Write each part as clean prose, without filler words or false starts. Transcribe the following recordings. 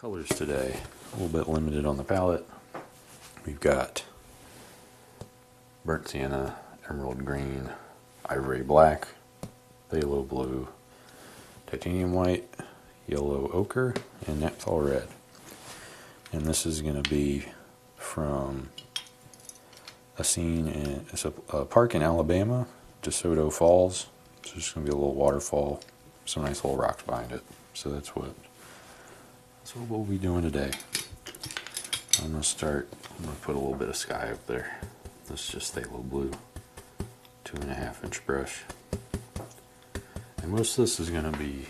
Colors today, a little bit limited on the palette. We've got burnt sienna, emerald green, ivory black, phthalo blue, titanium white, yellow ochre, and naphthol red. And this is going to be from a scene in a park in Alabama, DeSoto Falls. So there's going to be a little waterfall, some nice little rocks behind it. So that's what we'll be doing today. I'm going to put a little bit of sky up there. This is just phthalo blue, 2.5 inch brush. And most of this is going to be,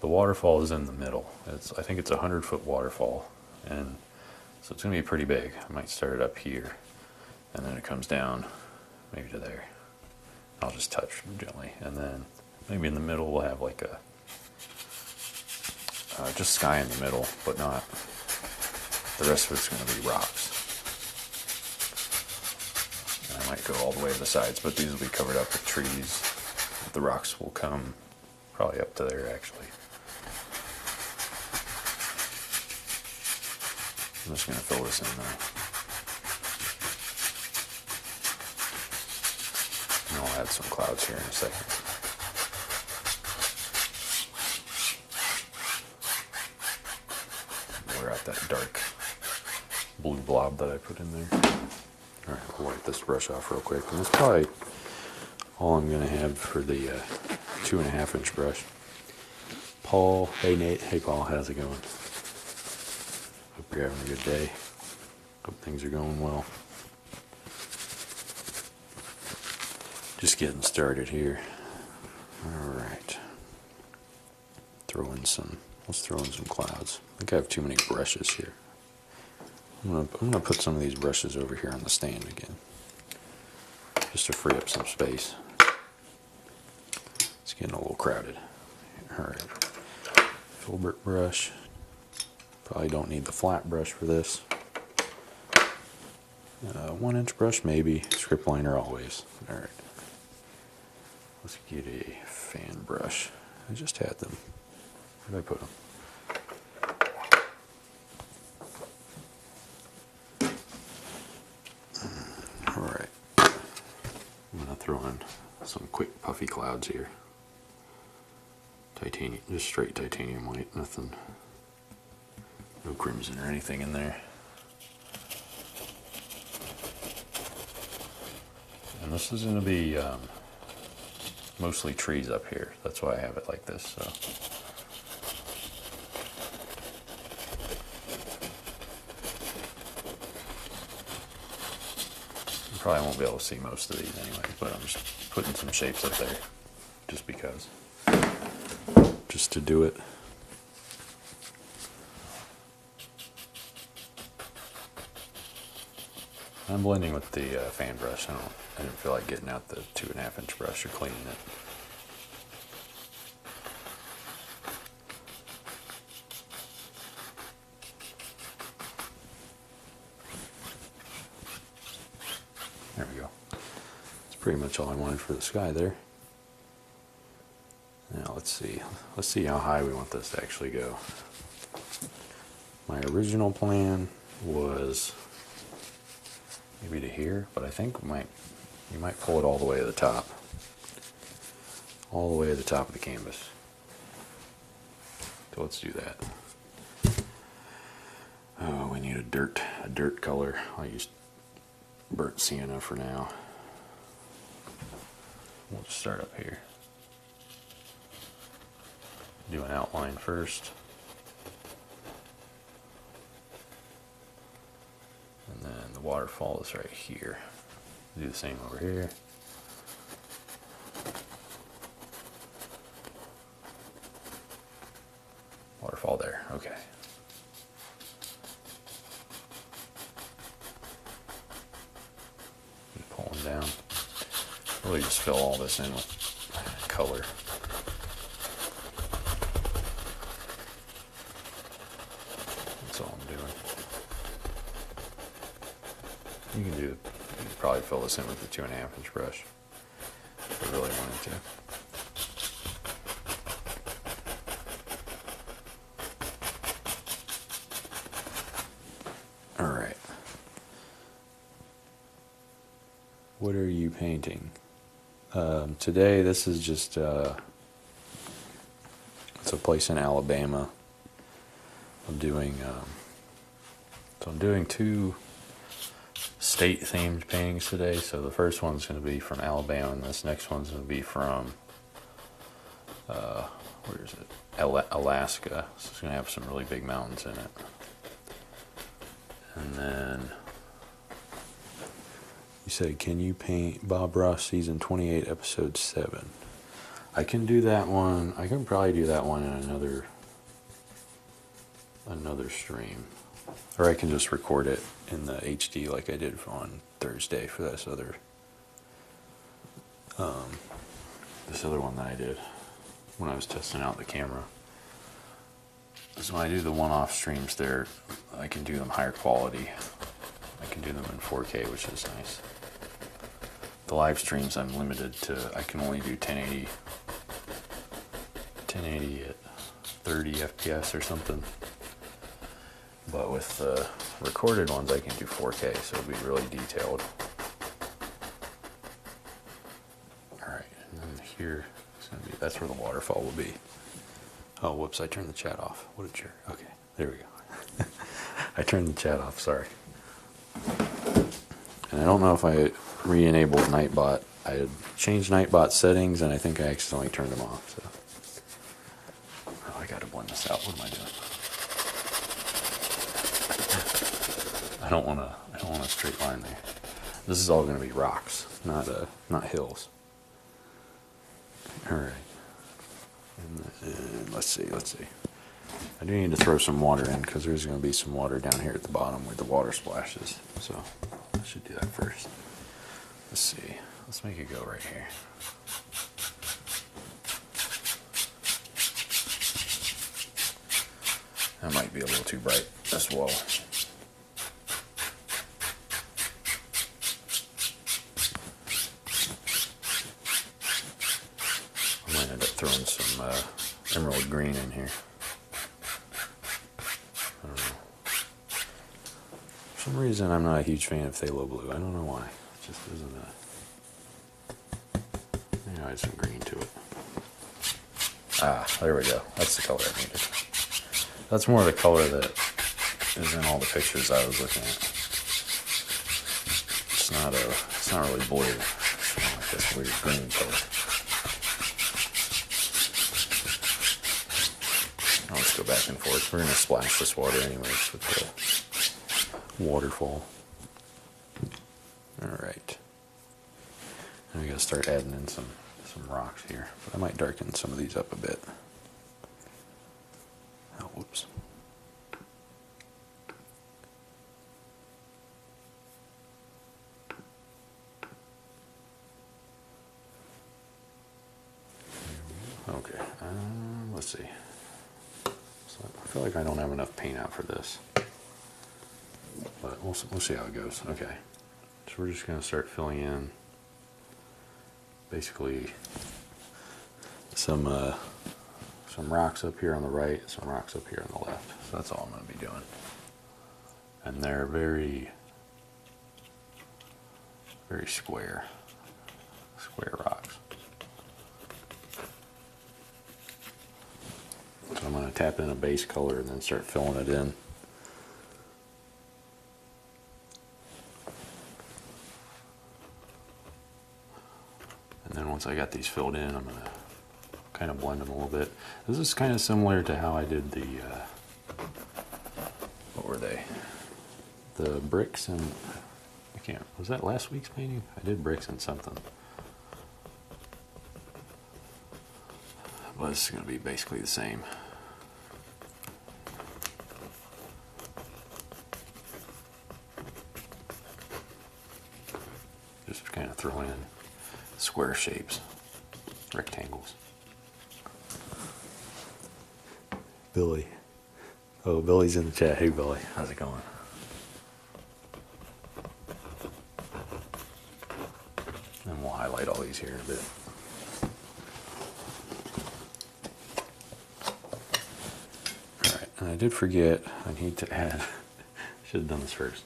the waterfall is in the middle. I think it's a 100-foot waterfall, and so it's going to be pretty big. I might start it up here, and then it comes down maybe to there. I'll just touch gently, and then maybe in the middle we'll have like a just sky in the middle, but not. The rest of it's going to be rocks. And I might go all the way to the sides, but these will be covered up with trees. The rocks will come probably up to there, actually. I'm just going to fill this in now. And I'll add some clouds here in a second. We're at that dark blue blob that I put in there. Alright, I'll wipe this brush off real quick. And that's probably all I'm going to have for the 2.5 inch brush. Paul, hey Nate, hey Paul, how's it going? Hope you're having a good day. Hope things are going well. Just getting started here. Alright. Let's throw in some clouds. I think I have too many brushes here. I'm gonna put some of these brushes over here on the stand again, just to free up some space. It's getting a little crowded. Alright. Filbert brush. Probably don't need the flat brush for this. 1 inch brush maybe. Script liner always. Alright. Let's get a fan brush. I just had them. Where did I put them? Alright. I'm going to throw in some quick puffy clouds here. Titanium, just straight titanium white, nothing, no crimson or anything in there. And this is going to be mostly trees up here. That's why I have it like this. So. You probably won't be able to see most of these anyway, but I'm just putting some shapes up there just because. Just to do it. I'm blending with the fan brush. I didn't feel like getting out the 2.5 inch brush or cleaning it. There we go. That's pretty much all I wanted for the sky there. Now let's see how high we want this to actually go. My original plan was maybe to here, but I think we might pull it all the way to the top. All the way to the top of the canvas. So let's do that. Oh, we need a dirt color. I'll use burnt sienna for now. We'll just start up here. Do an outline first. And then the waterfall is right here. Do the same over here. Waterfall there, okay. Just pulling down. Really just fill all this in with color. That's all I'm doing. You can probably fill this in with the 2.5 inch brush if I really wanted to. what are you painting? Today, this is just, it's a place in Alabama. I'm doing, so I'm doing 2 state-themed paintings today. So the first one's going to be from Alabama, and this next one's going to be from, where is it? Alaska. So it's going to have some really big mountains in it. And then you said, can you paint Bob Ross season 28, episode 7? I can do that one. I can probably do that one in another stream. Or I can just record it in the HD like I did on Thursday for this other one that I did when I was testing out the camera. So when I do the one-off streams there, I can do them higher quality. I can do them in 4K, which is nice. The live streams I'm limited to, I can only do 1080 at 30 FPS or something. But with the recorded ones, I can do 4K, so it'll be really detailed. Alright, and then here, that's where the waterfall will be. Oh, whoops, I turned the chat off. What a jerk. Okay, there we go. I turned the chat off, sorry. And I don't know if I re-enabled Nightbot. I had changed Nightbot settings, and I think I accidentally turned them off. So, oh, I gotta blend this out. What am I doing? I don't want a straight line there. This is all going to be rocks, not hills. All right. And let's see. I do need to throw some water in because there's going to be some water down here at the bottom where the water splashes. So I should do that first. Let's see. Let's make it go right here. That might be a little too bright, this wall. I might end up throwing some emerald green in here. I don't know. For some reason, I'm not a huge fan of phthalo blue. I don't know why. It just isn't maybe I'll add some green to it. Ah, there we go. That's the color I needed. That's more the color that is in all the pictures I was looking at. It's not really blue. It's more like this weird green color. I'll just go back and forth. We're going to splash this water anyways with the waterfall. Alright. Now we got to start adding in some rocks here. But I might darken some of these up a bit. Oh, whoops. Okay, let's see. So I feel like I don't have enough paint out for this, but we'll see how it goes. Okay, so we're just going to start filling in basically some rocks up here on the right, some rocks up here on the left. So that's all I'm going to be doing. And they're very, very square rocks. So I'm going to tap in a base color and then start filling it in. And then once I got these filled in, I'm going to kind of blend them a little bit. This is kind of similar to how I did the, what were they? The bricks and, was that last week's painting? I did bricks and something. But it's going to be basically the same. Just kind of throw in square shapes, rectangles. Billy. Oh, Billy's in the chat. Hey, Billy. How's it going? And we'll highlight all these here in a bit. Alright, and I did forget, I need to add, should have done this first,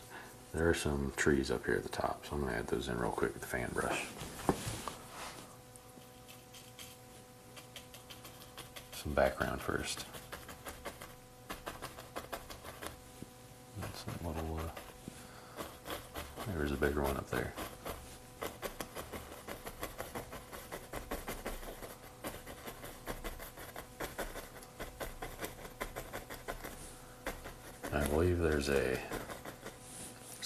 There are some trees up here at the top, so I'm going to add those in real quick with the fan brush. Some background first. And some little, there's a bigger one up there. I believe there's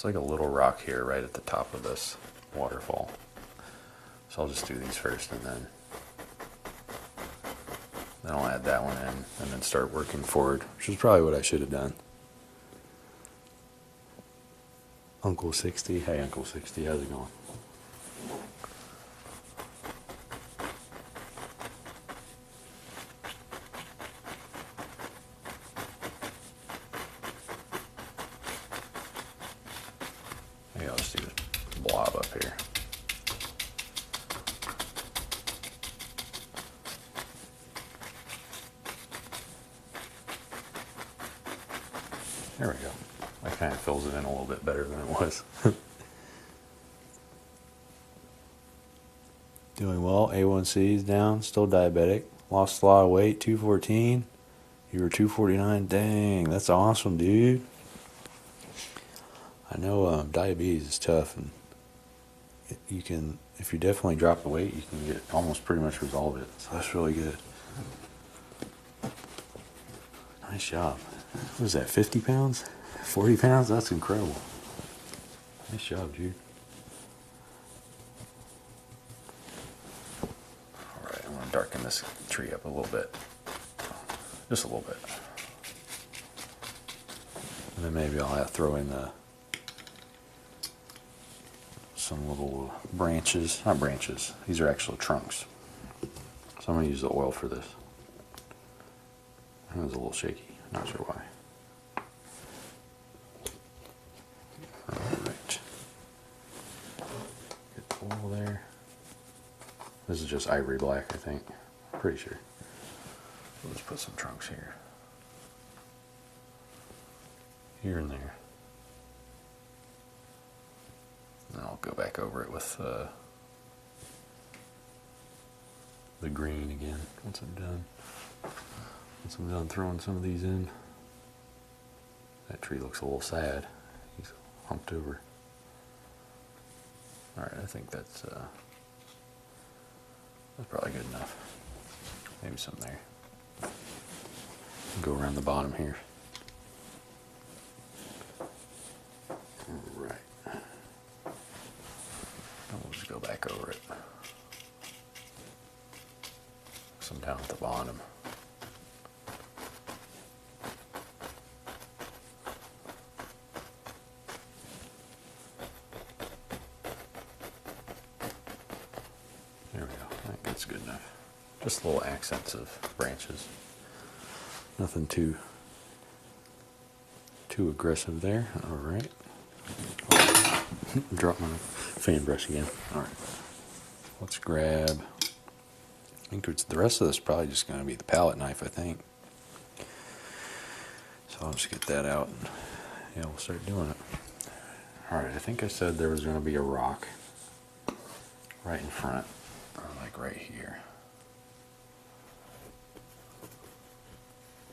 like a little rock here right at the top of this waterfall. So I'll just do these first and then I'll add that one in and then start working forward, which is probably what I should have done. Uncle 60, hey Uncle 60, how's it going? Maybe I'll just do a blob up here. There we go. That kind of fills it in a little bit better than it was. Doing well. A1C is down. Still diabetic. Lost a lot of weight. 214. You were 249. Dang, that's awesome, dude. I know diabetes is tough, and you can, if you definitely drop the weight, you can get almost pretty much resolve it. So that's really good. Nice job. What is that, 50 pounds? 40 pounds? That's incredible. Nice job, dude. Alright, I'm going to darken this tree up a little bit. Just a little bit. And then maybe I'll have to throw in some little branches. Not branches. These are actual trunks. So I'm going to use the oil for this. It was a little shaky. Not sure why. Alright. Get the oil there. This is just ivory black, I think. Pretty sure. We'll just put some trunks here. Here and there. And I'll go back over it with the green again once I'm done. Once I'm done throwing some of these in. That tree looks a little sad. He's humped over. Alright, I think that's probably good enough. Maybe some there. Go around the bottom here. Alright. We'll just go back over it. Some down at the bottom. There we go. I think that's good enough. Just little accents of branches. Nothing too aggressive there. All right. Drop my fan brush again. All right. Let's grab. I think it's the rest of this is probably just going to be the palette knife, I think. So I'll just get that out and yeah, we'll start doing it. All right. I think I said there was going to be a rock right in front, or like right here.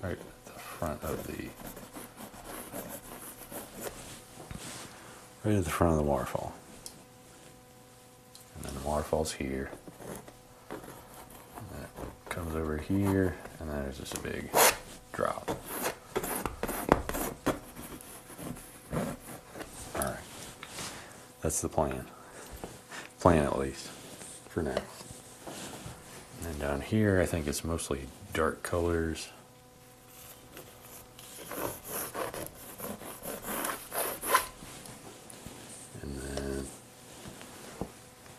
Right at the front of the waterfall. And then the waterfall's here. And then it comes over here, and then there's just a big drop. Alright. That's the plan. Plan at least, for now. And then down here, I think it's mostly dark colors.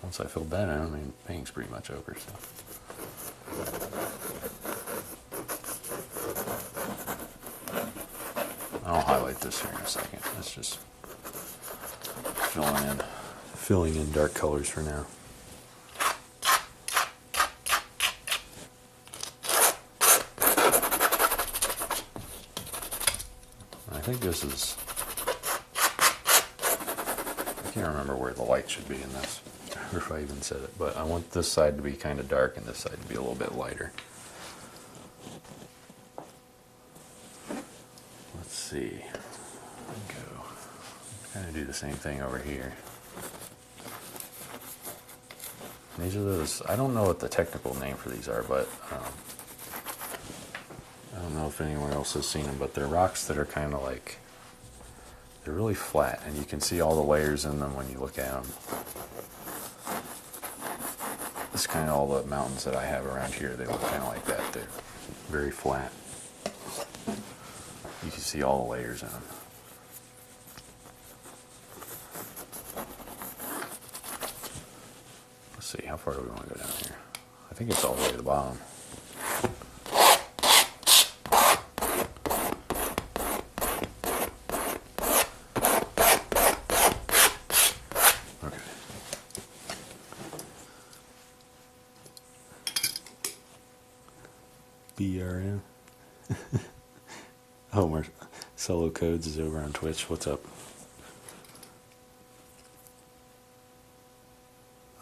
Once I feel bad, I mean, paint's pretty much over, so. I'll highlight this here in a second. It's just filling in dark colors for now. I think this is can't remember where the light should be in this, or if I even said it, but I want this side to be kind of dark and this side to be a little bit lighter. Let's see. Go. Kind of do the same thing over here. These are those, I don't know what the technical name for these are, but I don't know if anyone else has seen them, but they're rocks that are kind of like, they're really flat, and you can see all the layers in them when you look at them. It's kind of all the mountains that I have around here, they look kind of like that. They're very flat. You can see all the layers in them. Let's see, how far do we want to go down here? I think it's all the way to the bottom. Okay. BRM. Oh, Marcelo Codes is over on Twitch. What's up?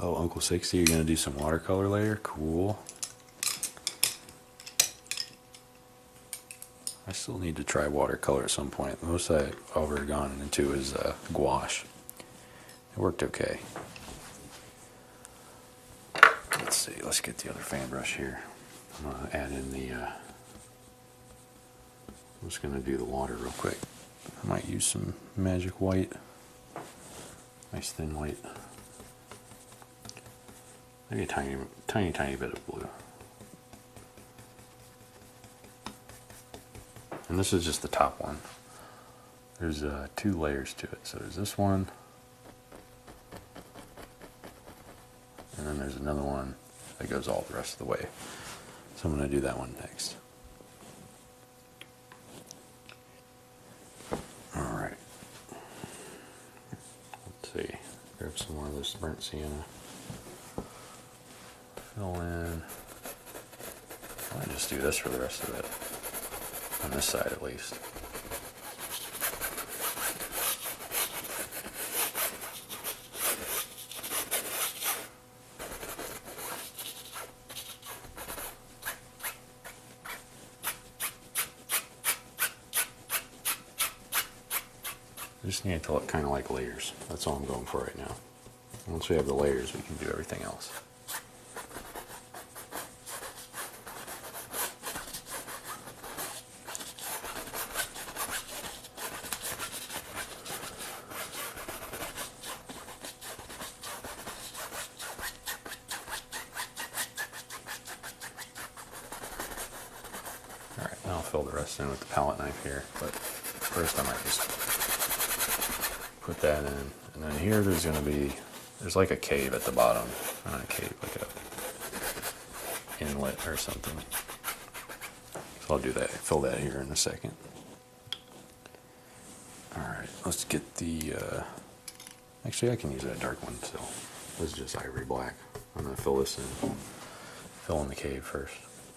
Oh, Uncle 60, you're going to do some watercolor later? Cool. I still need to try watercolor at some point. The most I've ever gone into is gouache. It worked okay. Let's see, let's get the other fan brush here. I'm going to add in the... I'm just going to do the water real quick. I might use some magic white. Nice thin white. Maybe a tiny bit of blue. And this is just the top one. There's 2 layers to it. So there's this one. And then there's another one that goes all the rest of the way. So I'm going to do that one next. Alright. Let's see. Grab some more of this burnt sienna. Fill in. I might just do this for the rest of it. On this side at least. I just need it to look kind of like layers. That's all I'm going for right now. Once we have the layers, we can do everything else. Alright, now I'll fill the rest in with the palette knife here, but first I might just put that in. And then here there's going to be, there's like a cave at the bottom. Not a cave, like a inlet or something. So I'll do that, fill that here in a second. Alright, let's get the, actually I can use that dark one still. This is just ivory black. I'm going to fill this in, fill in the cave first.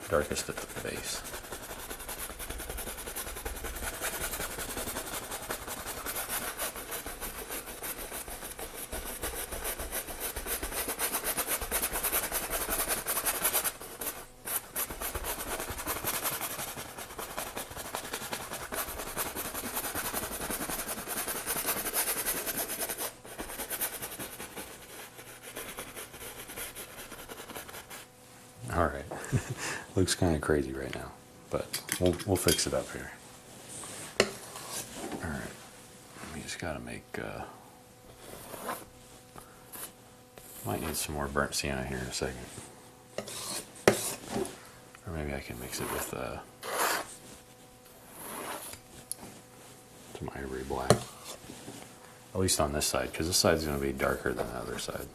Darkest at the base. Alright, looks kind of crazy right now, but we'll fix it up here. Alright, we just gotta make, might need some more burnt sienna here in a second. Or maybe I can mix it with some ivory black. At least on this side, because this side's going to be darker than the other side.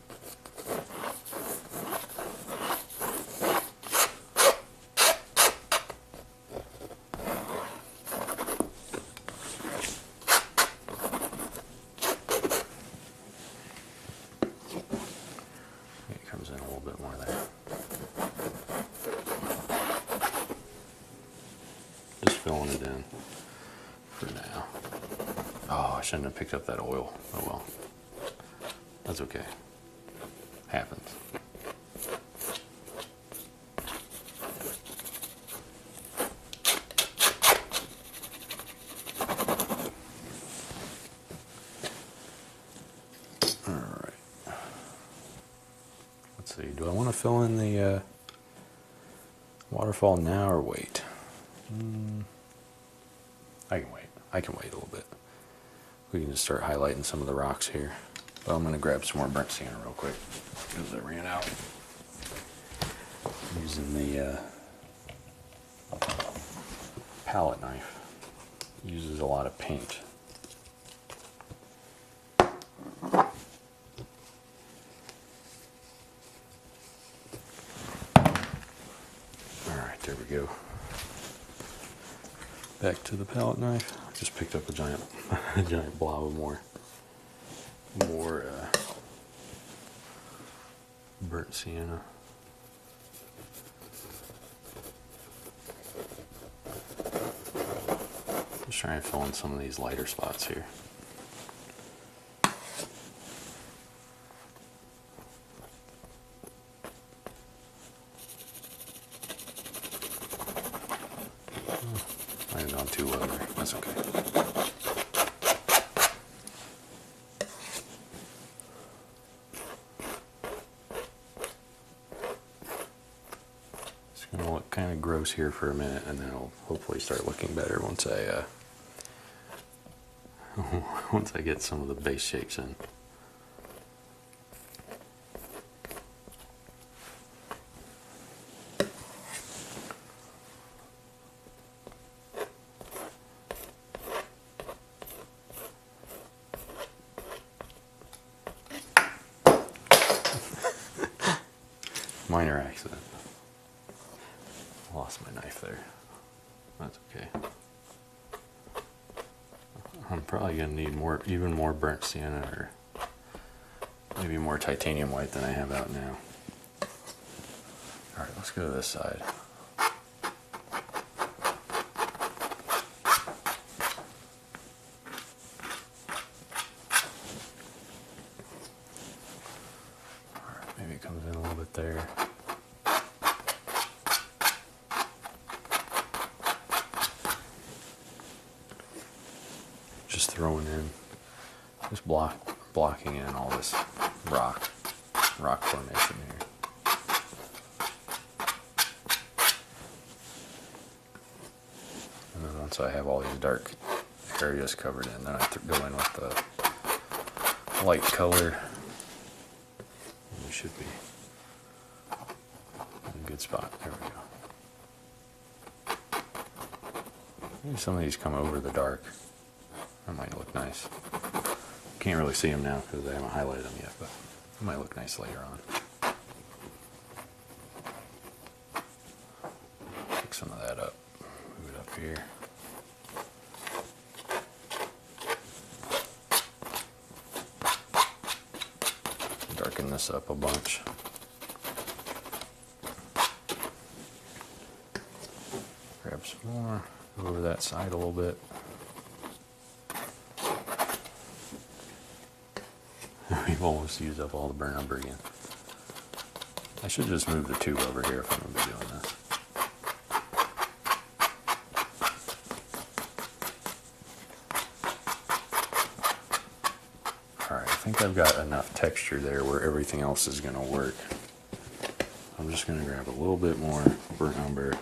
Filling it in for now. Oh, I shouldn't have picked up that oil. Oh well. That's okay. Happens. Alright. Let's see, do I want to fill in the waterfall now or wait? I can wait. I can wait a little bit. We can just start highlighting some of the rocks here. But I'm going to grab some more burnt sienna real quick because I ran out. Using the palette knife. Uses a lot of paint. Alright, there we go. Back to the palette knife. Just picked up a giant, a giant blob of more burnt sienna. Just trying to fill in some of these lighter spots here. Might have gone too low there. That's okay. It's going to look kind of gross here for a minute, and then it'll hopefully start looking better once I once I get some of the base shapes in. Minor accident. Lost my knife there. That's okay. I'm probably going to need more, even more burnt sienna, or maybe more titanium white than I have out now. Alright, let's go to this side. Alright, maybe it comes in a little bit there. Just throwing in, just blocking in all this rock formation here. And then once I have all these dark areas covered in, then I go in with the light color. And we should be in a good spot. There we go. Maybe some of these come over the dark. That might look nice. Can't really see them now because I haven't highlighted them yet, but it might look nice later on. Pick some of that up. Move it up here. Darken this up a bunch. Grab some more. Go over that side a little bit. We've almost used up all the burnt umber again. I should just move the tube over here if I'm going to be doing this. Alright, I think I've got enough texture there where everything else is going to work. I'm just going to grab a little bit more burnt umber.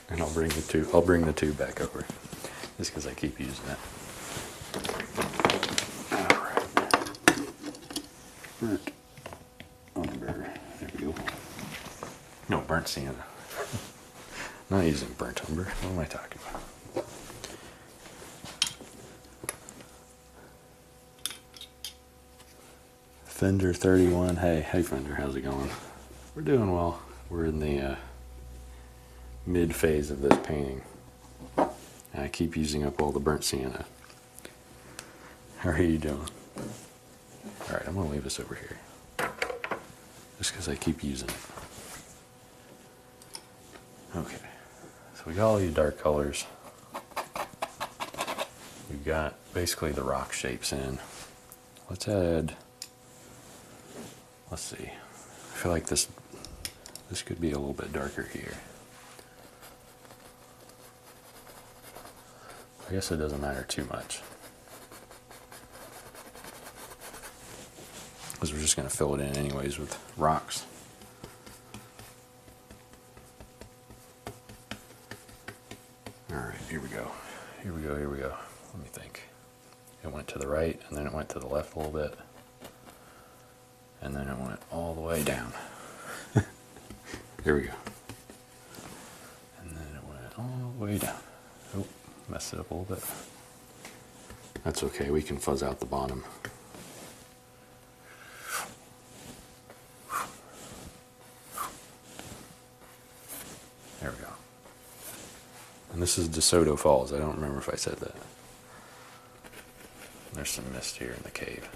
And I'll bring the tube back over. Just because I keep using it. Burnt umber. There we go. No, burnt sienna. Not using burnt umber. What am I talking about? Fender 31. Hey Fender, how's it going? We're doing well. We're in the mid phase of this painting. And I keep using up all the burnt sienna. How are you doing? Alright, I'm going to leave this over here. Just because I keep using it. Okay. So we got all these dark colors. We've got basically the rock shapes in. let's add, let's see, I feel like this could be a little bit darker here. I guess it doesn't matter too much, because we're just going to fill it in anyways with rocks. Alright, here we go. Here we go, here we go. Let me think. It went to the right, and then it went to the left a little bit. And then it went all the way down. Here we go. And then it went all the way down. Oh, messed it up a little bit. That's okay, we can fuzz out the bottom. There we go. And this is DeSoto Falls. I don't remember if I said that. There's some mist here in the cave.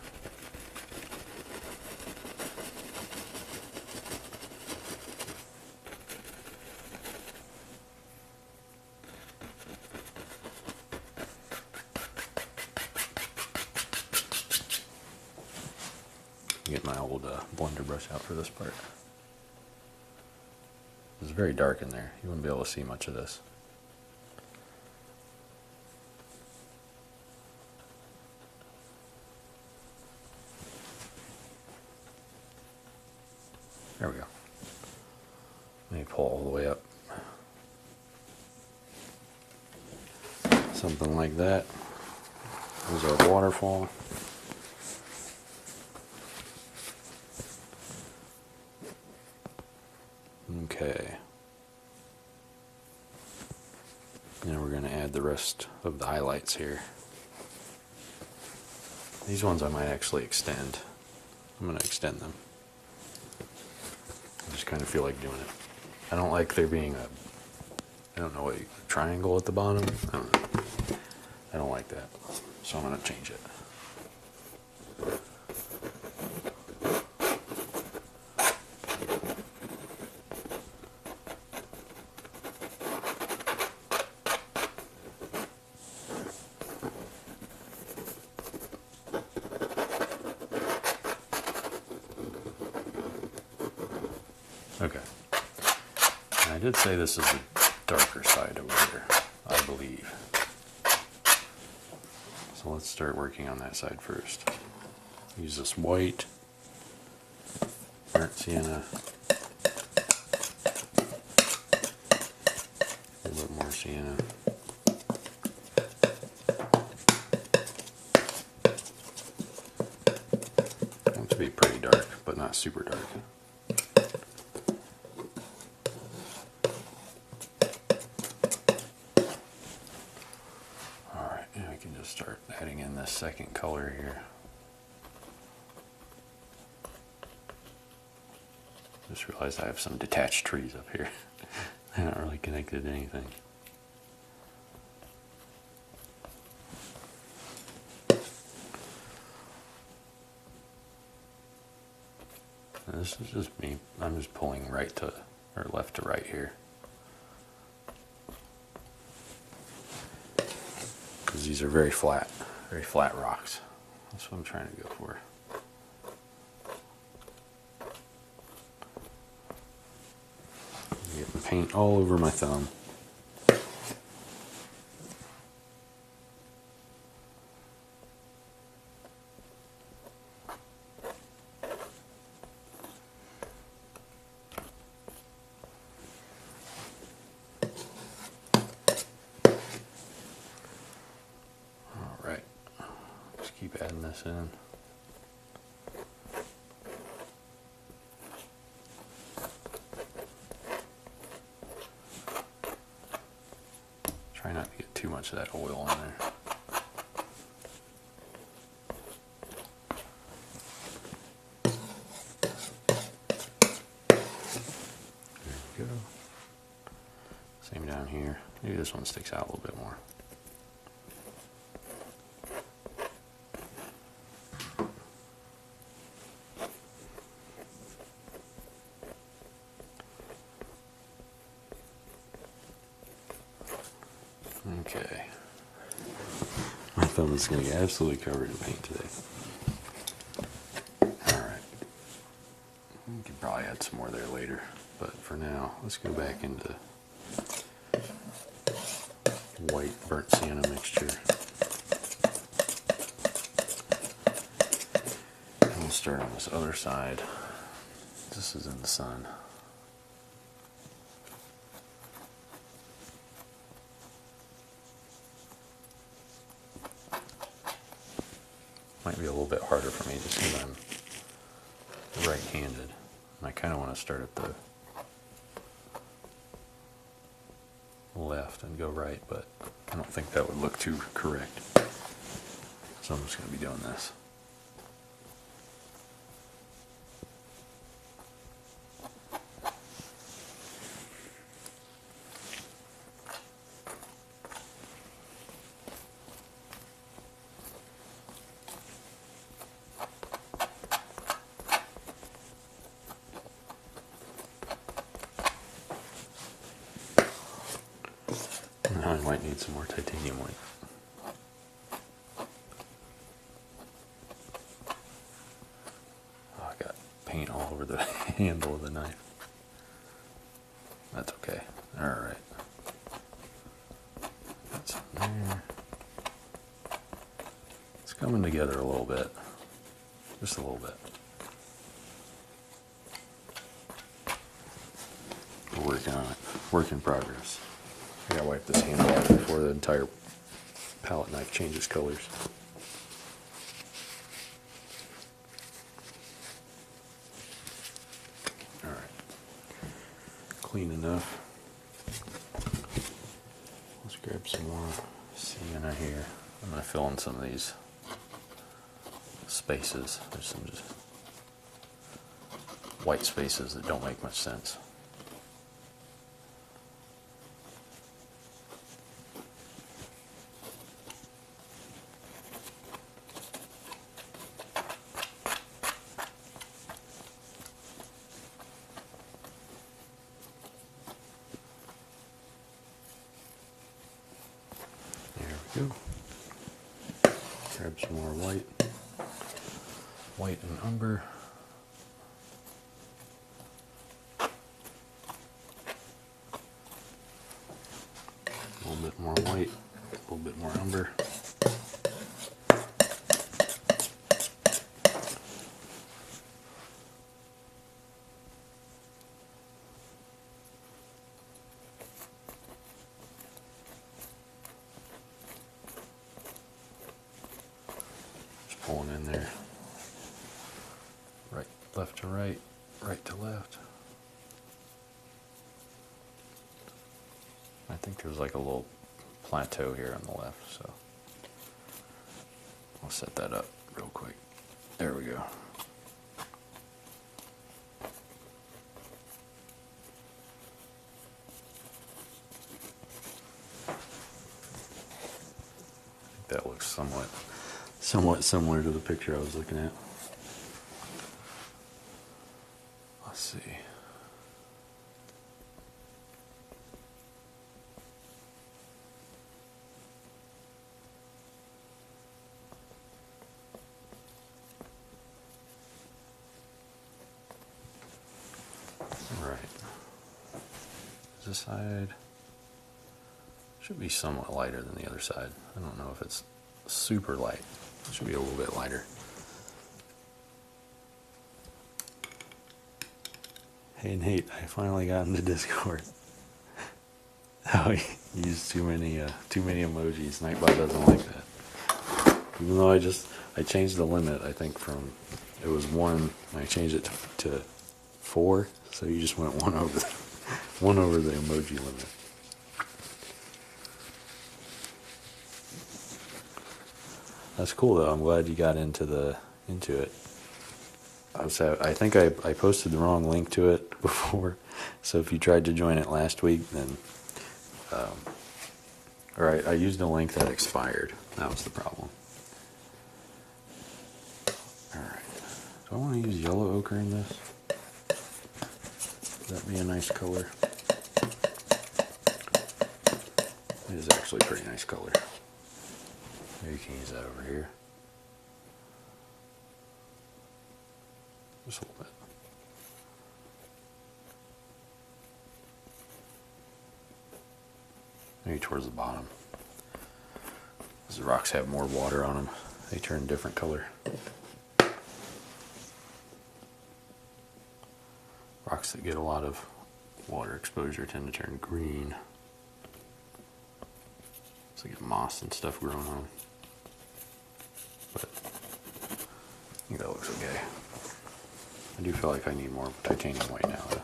Get my old blender brush out for this part. It's very dark in there. You wouldn't be able to see much of this. There we go. Let me pull all the way up. Something like that. There's our waterfall. Okay. Now we're going to add the rest of the highlights here. These ones I might actually extend. I'm going to extend them. I just kind of feel like doing it. I don't like there being a, I don't know what, triangle at the bottom. I don't know. I don't like that. So I'm going to change it. Okay. And I did say this is the darker side over here, I believe. So let's start working on that side first. Use this white, burnt sienna, a little bit more sienna. I want it to be pretty dark, but not super dark. Start adding in this second color here. Just realized I have some detached trees up here. They're not really connected to anything. Now this is just me. I'm just pulling right to, or left to right here. These are very flat rocks. That's what I'm trying to go for. Getting paint all over my thumb. Keep adding this in. Try not to get too much of that oil in there. There we go. Same down here. Maybe this one sticks out a little bit more. Okay. My thumb is going to get absolutely covered in paint today. add some more there later. But for now, let's go back into white burnt sienna mixture. And we'll start on this other side. This is in the sun. Might be a little bit harder for me just because I'm right-handed. I kind of want to start at the left and go right, but I don't think that would look too correct. So I'm just going to be doing this. Now I might need some more titanium white. Oh, I got paint all over the handle of the knife. That's okay. Alright. That's in there. It's coming together a little bit. Just a little bit. We're working on it. Work in progress. I gotta wipe this handle out before the entire palette knife changes colors. Alright. Clean enough. Let's grab some more sienna here. I'm gonna fill in some of these spaces. There's some just white spaces that don't make much sense. Go. Grab some more white and umber. A little bit more white, a little bit more umber. Pulling in there, right, left to right, right to left. I think there's like a little plateau here on the left, so I'll set that up real quick. There we go. I think that looks somewhat similar to the picture I was looking at. Let's see. All right. This side should be somewhat lighter than the other side. I don't know if it's super light. It should be a little bit lighter. Hey Nate, I finally got into Discord. Oh, he used too many emojis. Nightbot doesn't like that. Even though I changed the limit. I think it was 1, and I changed it to 4. So you just went one over the emoji limit. That's cool though. I'm glad you got into it. I think I posted the wrong link to it before, so if you tried to join it last week, then I used a link that expired. That was the problem. All right. Do I want to use yellow ochre in this? Would that be a nice color? It is actually a pretty nice color. Maybe you can use that over here. Just a little bit. maybe towards the bottom. As the rocks have more water on them, they turn different color. Rocks that get a lot of water exposure tend to turn green. So you get moss and stuff growing on them. But I think that looks okay. I do feel like I need more titanium white now though.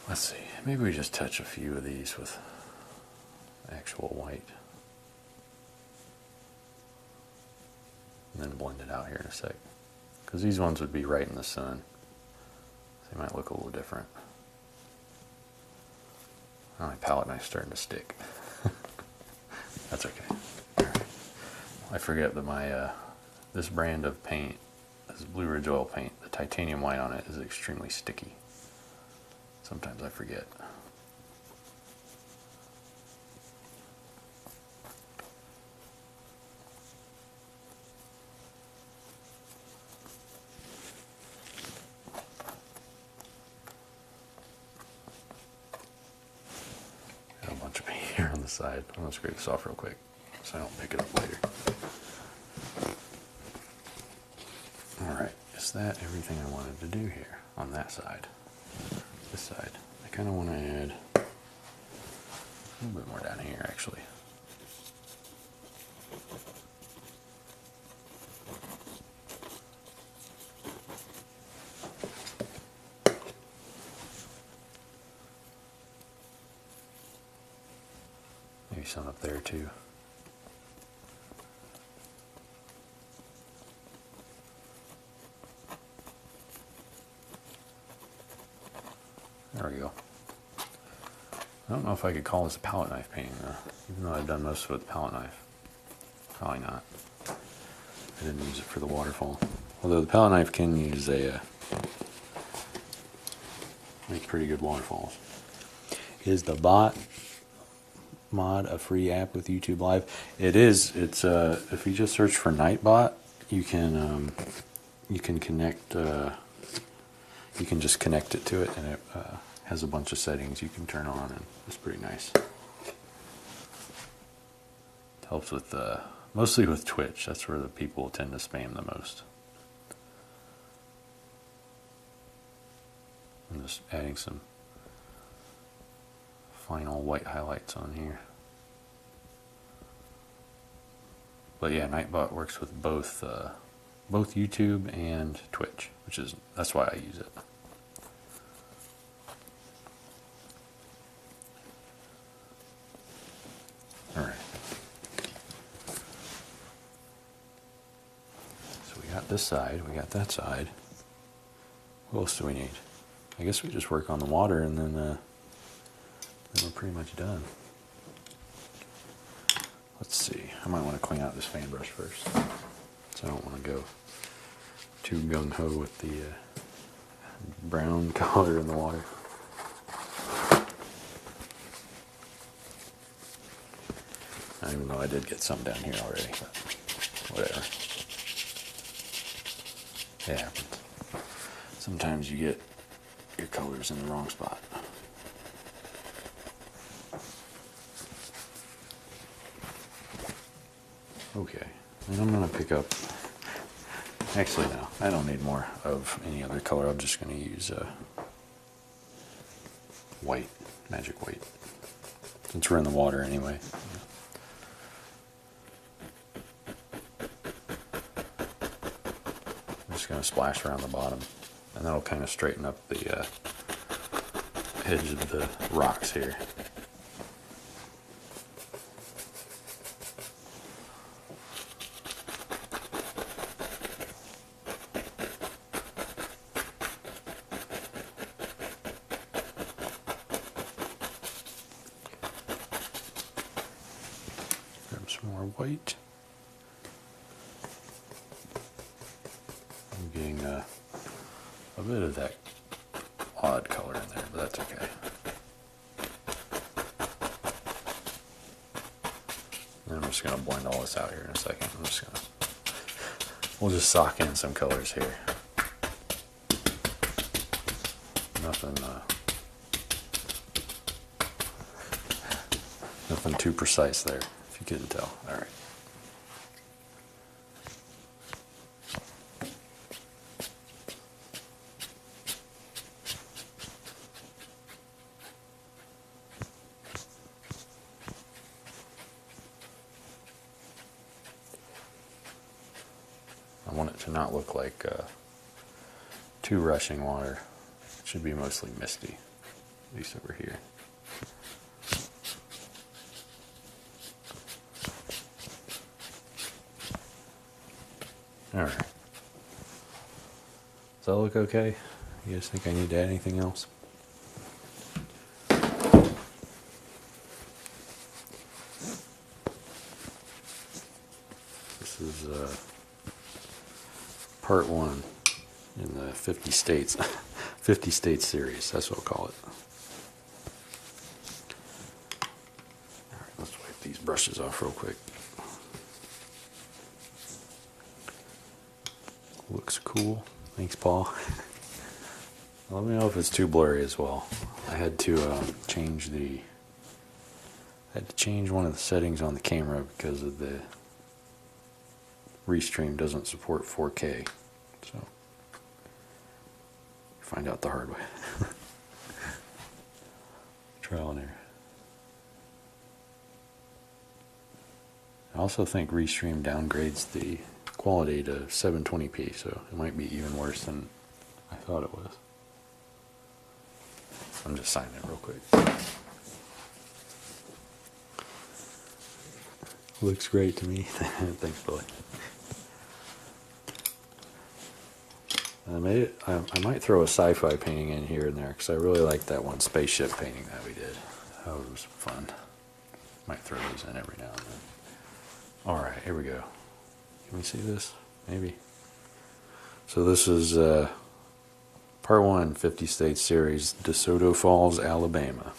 Let's see, maybe we just touch a few of these with actual white. And then blend it out here in a sec. Because these ones would be right in the sun. So they might look a little different. Oh, my palette knife's starting to stick. That's okay. All right. I forget that my this brand of paint, this Blue Ridge oil paint, the titanium white on it is extremely sticky. Sometimes I forget. Got a bunch of paint here on the side. I'm going to scrape this off real quick so I don't pick it up later. Alright, is that everything I wanted to do here on that side? This side. I kind of want to add a little bit more down here actually. Maybe some up there too. There we go. I don't know if I could call this a palette knife painting though, even though I've done most of it with the palette knife. Probably not. I didn't use it for the waterfall. Although the palette knife can use a make pretty good waterfalls. Is the bot mod a free app with YouTube Live? It is. It's if you just search for Nightbot, you can connect. You can just connect it to it, and it has a bunch of settings you can turn on, and it's pretty nice. It helps with mostly with Twitch. That's where the people tend to spam the most. I'm just adding some final white highlights on here. But yeah, Nightbot works with both YouTube and Twitch, that's why I use it. All right. So we got this side, we got that side. What else do we need? I guess we just work on the water, and then we're pretty much done. Let's see. I might want to clean out this fan brush first, so I don't want to go too gung-ho with the brown color in the water. Even though I did get some down here already, but whatever. It happens. Sometimes you get your colors in the wrong spot. Okay, and I'm going to pick up, actually no, I don't need more of any other color. I'm just going to use white, magic white, since we're in the water anyway. I'm just going to splash around the bottom, and that'll kind of straighten up the edge of the rocks here. Grab some more white. I'm getting a bit of that odd color in there, but that's okay. And I'm just going to blend all this out here in a second. We'll just sock in some colors here. Nothing too precise there, if you couldn't tell. All right. I want it to not look like too rushing water. It should be mostly misty, at least over here. All right. Does that look okay? You guys think I need to add anything else? This is part 1 in the 50 states, 50 states series. That's what we'll call it. All right, let's wipe these brushes off real quick. Looks cool. Thanks, Paul. Let me know if it's too blurry as well. I had to change one of the settings on the camera because of the Restream doesn't support 4K. So find out the hard way. Trial and error. I also think Restream downgrades the quality to 720p, so it might be even worse than I thought it was. I'm just signing it real quick. Looks great to me. Thanks, Billy. I might throw a sci-fi painting in here and there because I really like that one spaceship painting that we did. That was fun. Might throw those in every now and then. All right, here we go. Can we see this? Maybe. So this is part 1, 50 States Series, DeSoto Falls, Alabama.